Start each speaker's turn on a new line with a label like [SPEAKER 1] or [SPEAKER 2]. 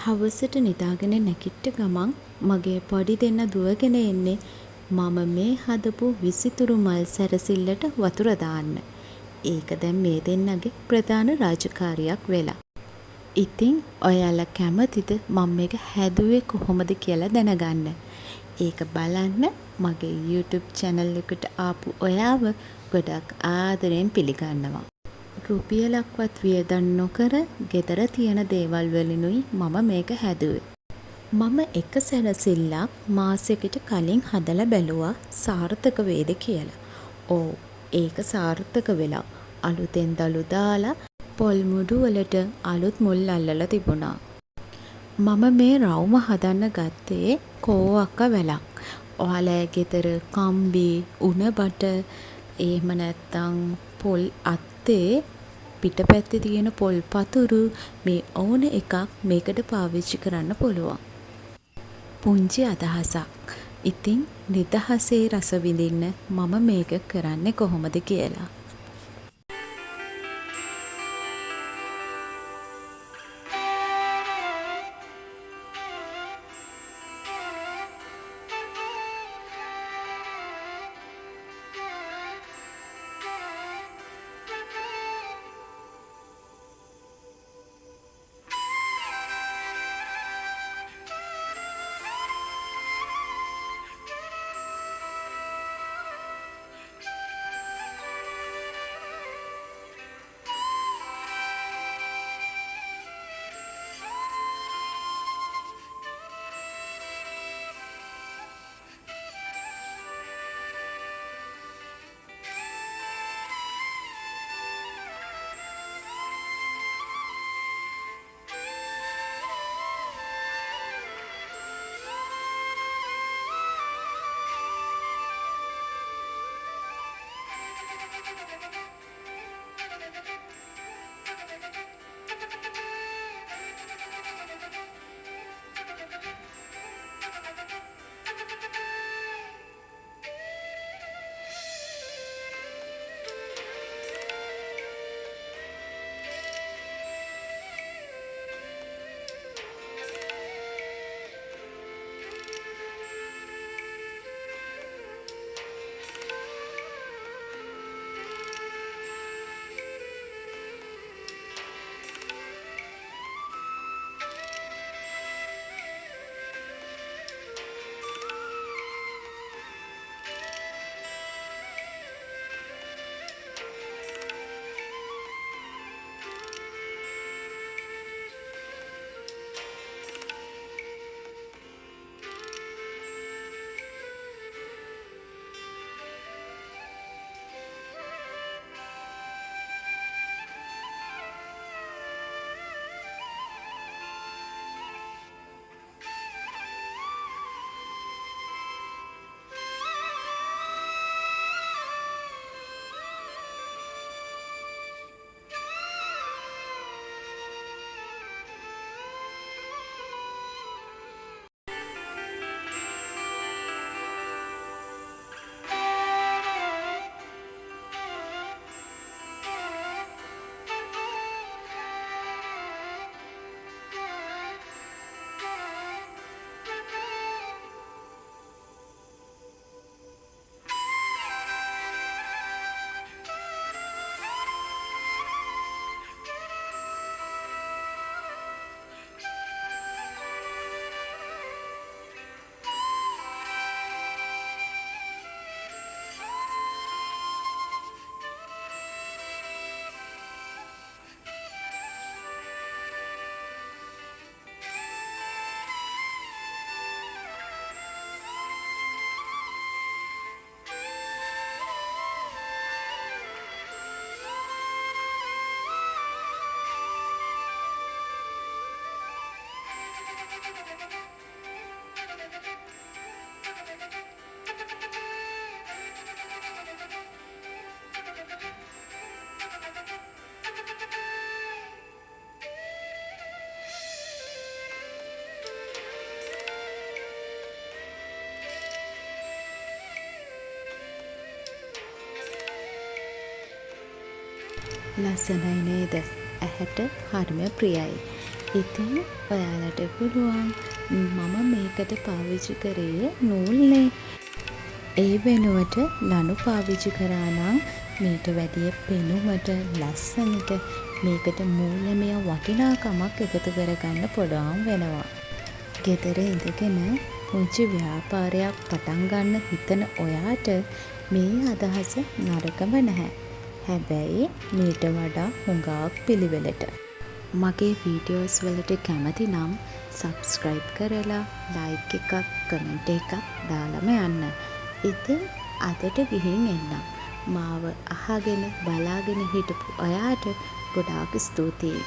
[SPEAKER 1] හවසට නිදාගෙන නැගිට්ට ගමන් මගේ පොඩි දෙන්න දුවගෙන එන්නේ මම මේ හදපු විසිතුරු මල් සැරසිල්ලට වතුර දාන්න. ඒක දැන් මේ දෙන්නගේ ප්‍රධාන රාජකාරියක් වෙලා. ඉතින් ඔයාලා කැමතිද මම මේක හැදුවේ කොහොමද කියලා දැනගන්න? ඒක බලන්න මගේ YouTube channel එකට ආපු ඔයාව ගොඩක් ආදරෙන් පිළිගන්නවා. රුපියලක්වත් වියදම් නොකර ගෙදර තියෙන දේවල් වලිනුයි මම මේක හැදුවේ. මම එක සැරසිල්ලක් මාසෙකට කලින් හදලා බැලුවා සාර්ථක වේද කියලා. ඔව් ඒක සාර්ථක වෙලා අලුතෙන් දළු දාලා පොල් මුඩු වලට අලුත් මුල් අල්ලලා තිබුණා. මම මේ රවුම හදන්න ගත්තේ කෝවක්ක වැලක්. ඔයාලා ගෙදර කම්බි, උණ බට, එහෙම නැත්තම් පොල් අත්තේ පිටපැත්තේ තියෙන පොල් පතුරු මේ ඕන එකක් මේකට පාවිච්චි කරන්න පුළුවන්. පුංචි අදහසක්. ඉතින් නිදහසේ රස විඳින්න මම මේක කරන්නේ කොහොමද කියලා. ලස්සනයි නේද? ඇහැට හරිම ප්‍රියයි. ඉතින් ඔයාලට පුළුවන් මම මේකට පාවිච්චි කරේ නූල්නේ. ඒ වෙනුවට ලණු පාවිච්චි කරා නම් මීට වැඩිය පෙනුමට ලස්සනට මේකට මූල්‍යමය වටිනාකමක් එකතු කරගන්න පුළුවන් වෙනවා. ගෙදර ඉඳගෙන පුංචි ව්‍යාපාරයක් පටන් ගන්න හිතන ඔයාට මේ අදහස නරකම නැහැ. හැබැයි මීට වඩා හුඟක් පිළිවෙලට. මගේ වීඩියෝස් වලට කැමති නම් සබ්ස්ක්‍රයිබ් කරලා ලයික් එකක් කමෙන්ට් එකක් දාලම යන්න. ඉතින් අදට ගිහින් එන්නම්. මාව අහගෙන බලාගෙන හිටපු ඔයාට ගොඩාක් ස්තුතියි.